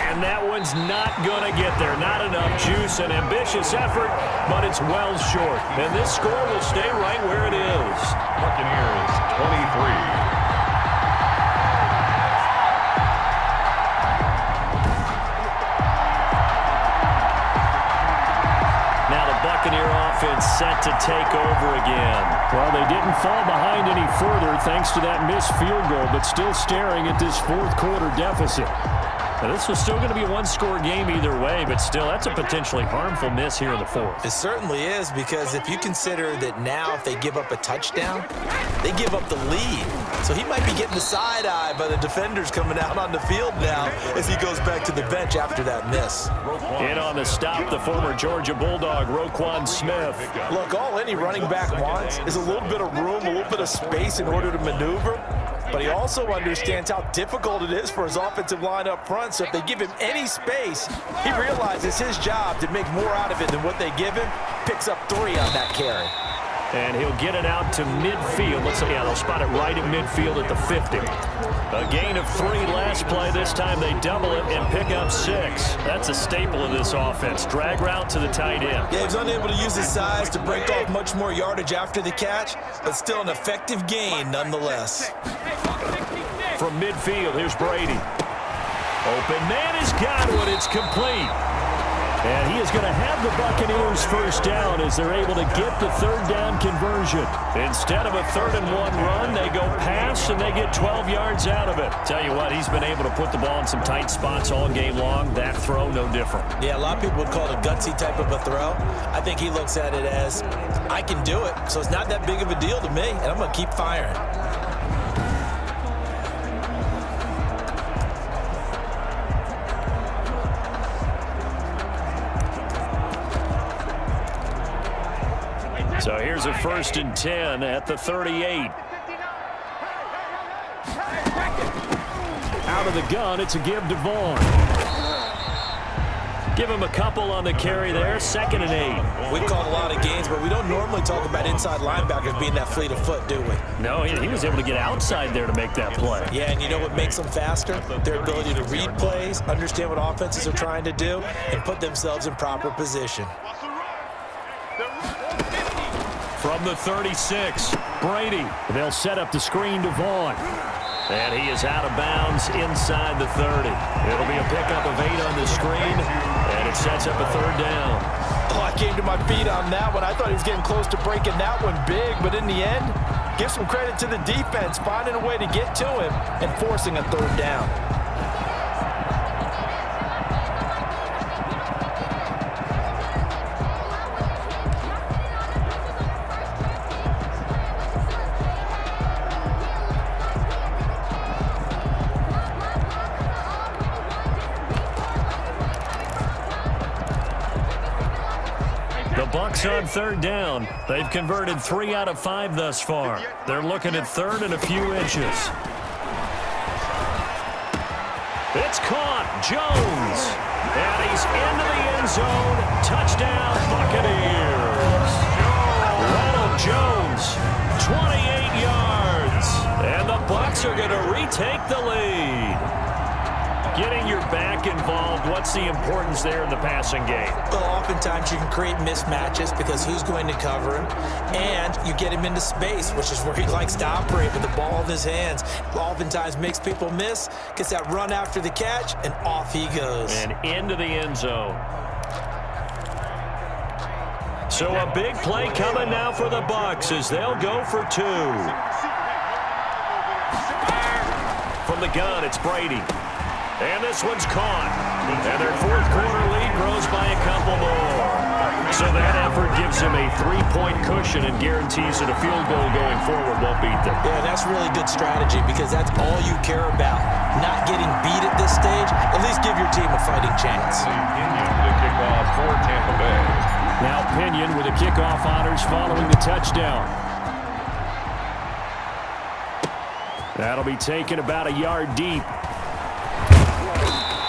And that one's not going to get there. Not enough juice, an ambitious effort, but it's well short. And this score will stay right where it is. Buccaneers 23. Buccaneer offense set to take over again. Well, they didn't fall behind any further thanks to that missed field goal, but still staring at this 4th quarter deficit. Now, this was still going to be a one-score game either way, but still, that's a potentially harmful miss here in the 4th. It certainly is, because if you consider that now if they give up a touchdown, they give up the lead. So he might be getting the side-eye by the defenders coming out on the field now as he goes back to the bench after that miss. In on the stop, the former Georgia Bulldog, Roquan Smith. Look, all any running back wants is a little bit of room, a little bit of space in order to maneuver. But he also understands how difficult it is for his offensive line up front. So if they give him any space, he realizes his job to make more out of it than what they give him. Picks up 3 on that carry. And he'll get it out to midfield. Let's see, yeah, they'll spot it right at midfield at the 50. A gain of 3 last play. This time they double it and pick up 6. That's a staple of this offense. Drag route to the tight end. Yeah, he's unable to use his size to break off much more yardage after the catch, but still an effective gain nonetheless. From midfield, here's Brady. Open man has got one. It's complete. And he is going to have the Buccaneers first down as they're able to get the 3rd down conversion. Instead of a 3rd and 1 run, they go pass and they get 12 yards out of it. Tell you what, he's been able to put the ball in some tight spots all game long. That throw, no different. Yeah, a lot of people would call it a gutsy type of a throw. I think he looks at it as, I can do it, so it's not that big of a deal to me, and I'm going to keep firing. So here's a 1st and 10 at the 38. Out of the gun, it's a give to Vaughn. Give him a couple on the carry there, 2nd and 8. We've called a lot of games, but we don't normally talk about inside linebackers being that fleet of foot, do we? No, he was able to get outside there to make that play. Yeah, and you know what makes them faster? Their ability to read plays, understand what offenses are trying to do, and put themselves in proper position. From the 36, Brady. They'll set up the screen to Vaughn. And he is out of bounds inside the 30. It'll be a pickup of 8 on the screen, and it sets up a 3rd down. Oh, I came to my feet on that one. I thought he was getting close to breaking that one big, but in the end, give some credit to the defense, finding a way to get to him and forcing a 3rd down. The Bucs on third down. They've converted 3 out of 5 thus far. They're looking at third and a few inches. It's caught. Jones. And he's into the end zone. Touchdown, Buccaneers. Ronald Jones, 28 yards. And the Bucs are going to retake the lead. Getting your back involved, what's the importance there in the passing game? Well, oftentimes you can create mismatches because who's going to cover him, and you get him into space, which is where he likes to operate with the ball in his hands. Oftentimes makes people miss, gets that run after the catch, and off he goes. And into the end zone. So a big play coming now for the Bucs as they'll go for 2. From the gun, it's Brady. And this one's caught. And their fourth quarter lead grows by a couple more. So that effort gives them a 3-point cushion and guarantees that a field goal going forward won't beat them. Yeah, that's really good strategy because that's all you care about. Not getting beat at this stage. At least give your team a fighting chance. Pinion with a kickoff for Tampa Bay. Now Pinion with the kickoff honors following the touchdown. That'll be taken about a yard deep.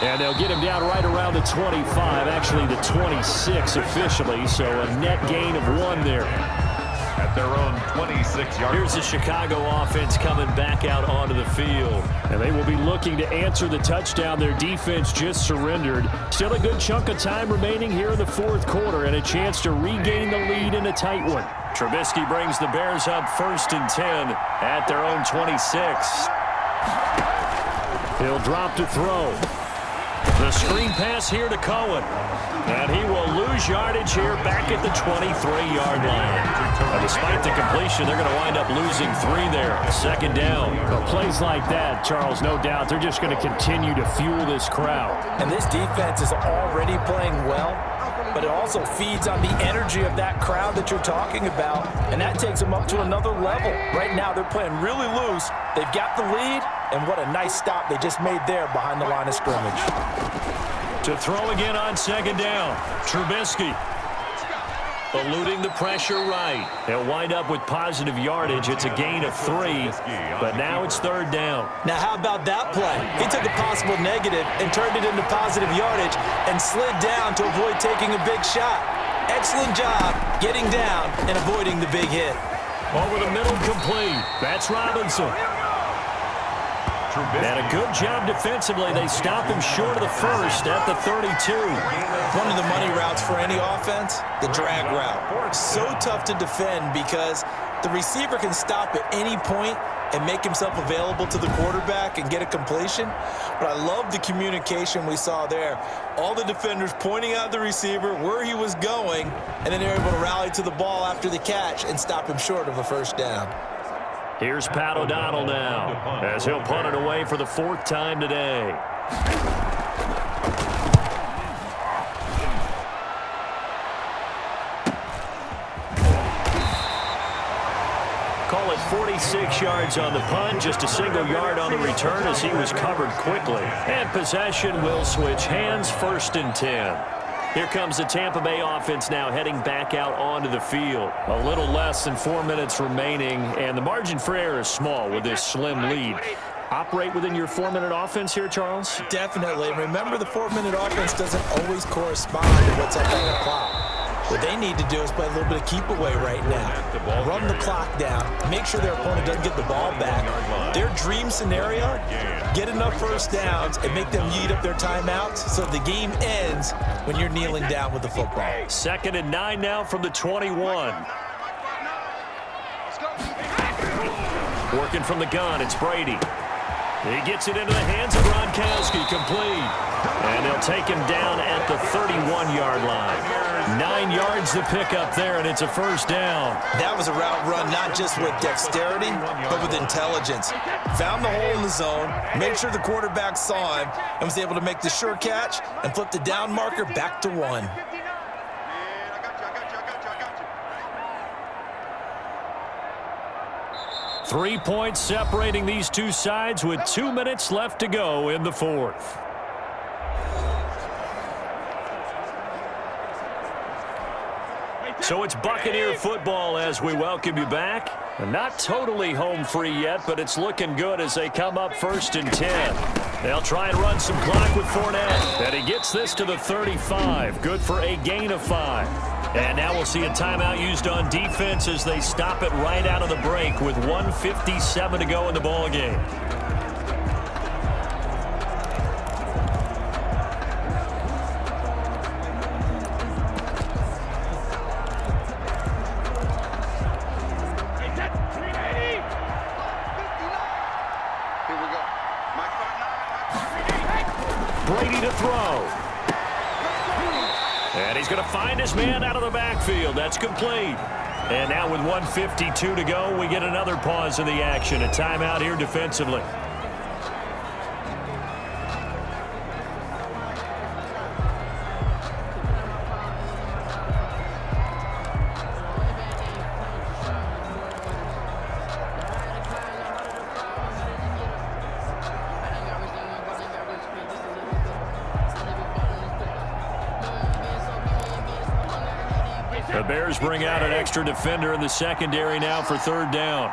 And they'll get him down right around the 25, actually the 26 officially, so a net gain of 1 there. At their own 26-yard. Here's the Chicago offense coming back out onto the field. And they will be looking to answer the touchdown their defense just surrendered. Still a good chunk of time remaining here in the fourth quarter and a chance to regain the lead in a tight one. Trubisky brings the Bears up 1st and 10 at their own 26. He'll drop to throw. The screen pass here to Cohen. And he will lose yardage here back at the 23-yard line. And despite the completion, they're going to wind up losing 3 there. 2nd down. Well, plays like that, Charles, no doubt, they're just going to continue to fuel this crowd. And this defense is already playing well, but it also feeds on the energy of that crowd that you're talking about, and that takes them up to another level. Right now, they're playing really loose. They've got the lead, and what a nice stop they just made there behind the line of scrimmage. To throw again on 2nd down. Trubisky eluding the pressure right. They'll wind up with positive yardage. It's a gain of 3, but now it's 3rd down. Now, how about that play? He took a possible negative and turned it into positive yardage and slid down to avoid taking a big shot. Excellent job getting down and avoiding the big hit. Over the middle, complete. That's Robinson. And a good job defensively. They stop him short of the first at the 32. One of the money routes for any offense, the drag route. So tough to defend because the receiver can stop at any point and make himself available to the quarterback and get a completion. But I love the communication we saw there. All the defenders pointing out the receiver, where he was going, and then they're able to rally to the ball after the catch and stop him short of a 1st down. Here's Pat O'Donnell now as he'll punt it away for the 4th time today. Call it 46 yards on the punt, just a single yard on the return as he was covered quickly. And possession will switch hands, 1st and 10. Here comes the Tampa Bay offense now heading back out onto the field. A little less than 4 minutes remaining, and the margin for error is small with this slim lead. Operate within your 4-minute offense here, Charles? Definitely. Remember, the 4-minute offense doesn't always correspond to what's up on the clock. What they need to do is play a little bit of keep away right now. Run the clock down. Make sure their opponent doesn't get the ball back. Their dream scenario, get enough 1st downs and make them eat up their timeouts so the game ends when you're kneeling down with the football. 2nd and 9 now from the 21. Working from the gun, it's Brady. He gets it into the hands of Gronkowski, complete. And they'll take him down at the 31-yard line. 9 yards to pick up there, and it's a 1st down. That was a route run not just with dexterity, but with intelligence. Found the hole in the zone, made sure the quarterback saw him, and was able to make the sure catch and flip the down marker back to 1. 3 points separating these two sides with 2 minutes left to go in the 4th. So it's Buccaneer football as we welcome you back. And not totally home free yet, but it's looking good as they come up 1st and 10. They'll try and run some clock with Fournette. And he gets this to the 35. Good for a gain of 5. And now we'll see a timeout used on defense as they stop it right out of the break with 1:57 to go in the ball game. Brady to throw. And he's going to find his man out of the backfield. That's complete. And now with 1:52 to go, we get another pause in the action. A timeout here defensively. The Bears bring out an extra defender in the secondary now for 3rd down.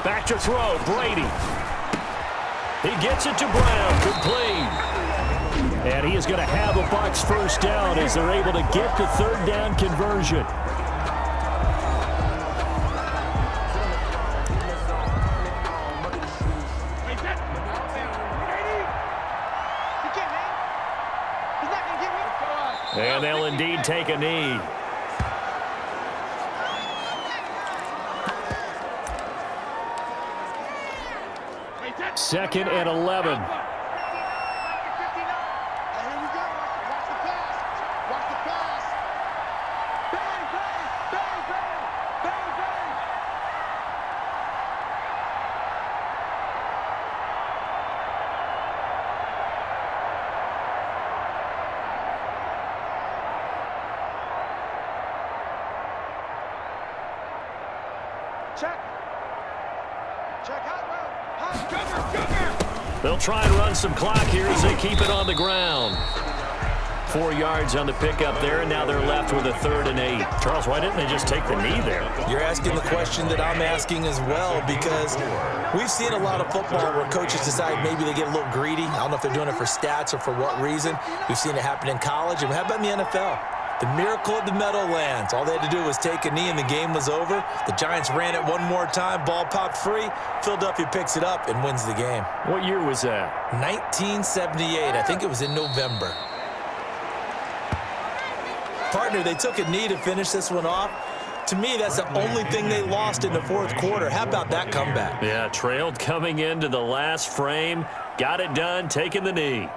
Back to throw, Brady. He gets it to Brown, complete. And he is going to have a Bucs 1st down as they're able to get the 3rd down conversion. And they'll indeed take a knee. Second and 11. They'll try and run some clock here as they keep it on the ground. 4 yards on the pickup there, and now they're left with a 3rd and 8. Charles, why didn't they just take the knee there? You're asking the question that I'm asking as well, because we've seen a lot of football where coaches decide maybe they get a little greedy. I don't know if they're doing it for stats or for what reason. We've seen it happen in college, and how about in the NFL? The miracle of the Meadowlands. All they had to do was take a knee and the game was over. The Giants ran it one more time. Ball popped free. Philadelphia picks it up and wins the game. What year was that? 1978. I think it was in November. Partner, they took a knee to finish this one off. To me, that's the only thing they lost in the 4th quarter. How about that comeback? Yeah, trailed coming into the last frame. Got it done, taking the knee.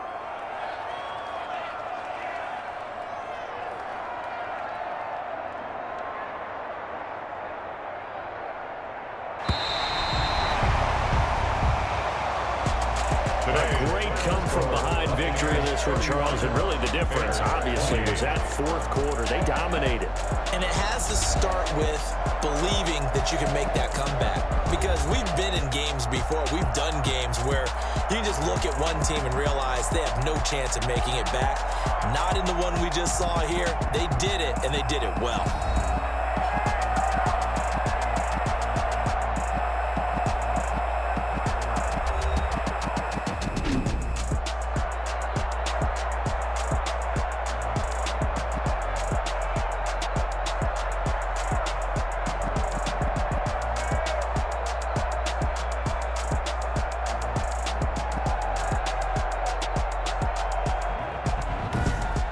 Come-from-behind victory in this one, Charles, and really the difference, obviously, was that 4th quarter. They dominated. And it has to start with believing that you can make that comeback, because we've been in games before. We've done games where you can just look at one team and realize they have no chance of making it back. Not in the one we just saw here. They did it, and they did it well.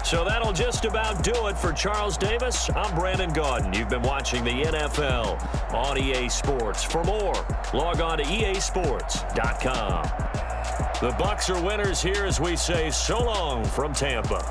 So that'll just about do it for Charles Davis. I'm Brandon Gaudin. You've been watching the NFL on EA Sports. For more, log on to easports.com. The Bucs are winners here as we say so long from Tampa.